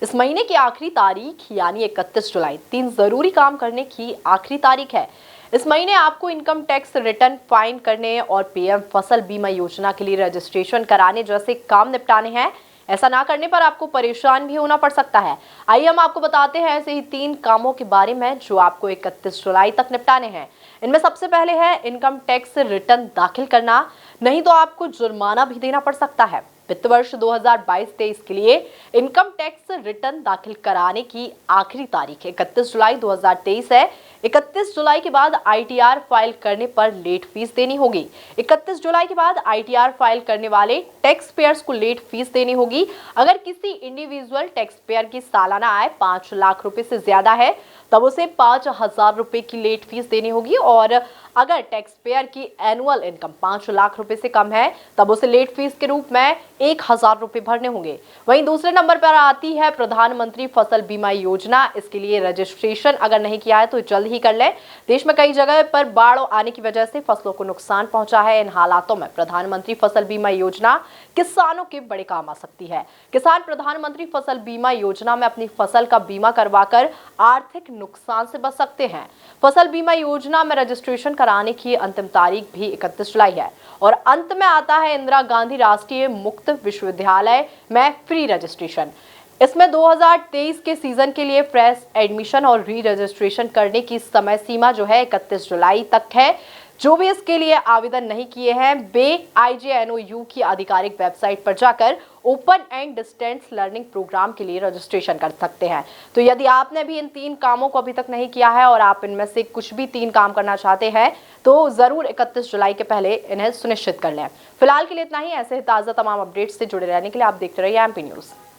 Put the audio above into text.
इस महीने की आखिरी तारीख यानी 31 जुलाई 3 जरूरी काम करने की आखिरी तारीख है। इस महीने आपको इनकम टैक्स रिटर्न फाइल करने और पीएम फसल बीमा योजना के लिए रजिस्ट्रेशन कराने जैसे काम निपटाने हैं। ऐसा ना करने पर आपको परेशान भी होना पड़ सकता है। आइए हम आपको बताते हैं ऐसे ही 3 कामों के बारे में जो आपको 31 जुलाई तक निपटाने हैं। इनमें सबसे पहले है इनकम टैक्स रिटर्न दाखिल करना, नहीं तो आपको जुर्माना भी देना पड़ सकता है। वित्त वर्ष 2022-23 के लिए इनकम टैक्स रिटर्न दाखिल कराने की आखिरी तारीख 31 जुलाई 2023 है। 31 जुलाई के बाद आईटीआर फाइल करने पर लेट फीस देनी होगी। 31 जुलाई के बाद आईटीआर फाइल करने वाले टैक्स पेयर्स को लेट फीस देनी होगी। अगर किसी इंडिविजुअल टैक्स पेयर की सालाना आय 5 लाख रुपए से ज्यादा है तब उसे 5,000 रुपए की लेट फीस देनी होगी, और अगर टैक्स पेयर की एनुअल इनकम 5 लाख रुपए से कम है तब उसे लेट फीस के रूप में 1,000 रुपए भरने होंगे। वहीं दूसरे नंबर पर आती है प्रधानमंत्री फसल बीमा योजना। इसके लिए रजिस्ट्रेशन अगर नहीं किया है तो जल्द ही कर लें। देश में कई जगह पर बाढ़ आने की वजह से फसलों को नुकसान पहुंचा है। इन हालातों में प्रधानमंत्री फसल बीमा योजना किसानों के बड़े काम आ सकती है। किसान प्रधानमंत्री फसल बीमा योजना में अपनी फसल का बीमा करवाकर आर्थिक नुकसान से बच सकते हैं। फसल बीमा योजना में रजिस्ट्रेशन कराने की अंतिम तारीख भी 31 जुलाई है। और अंत में आता है इंदिरा गांधी राष्ट्रीय मुक्त विश्वविद्यालय में फ्री रजिस्ट्रेशन। इसमें 2023 के सीजन के लिए फ्रेश एडमिशन और री रजिस्ट्रेशन करने की समय सीमा जो है 31 जुलाई तक है। जो भी इसके लिए आवेदन नहीं किए हैं वे IJNOU की आधिकारिक वेबसाइट पर जाकर open and distance learning programme के लिए रजिस्ट्रेशन कर सकते हैं। तो यदि आपने भी इन 3 कामों को अभी तक नहीं किया है और आप इनमें से कुछ भी 3 काम करना चाहते हैं तो जरूर 31 जुलाई के पहले इन्हें सुनिश्चित कर लें। फिलहाल के लिए इतना ही। ऐसे ताज़ा तमाम अपडेट्स से जुड़े रहने के लिए आप देखते रहिए MP न्यूज़।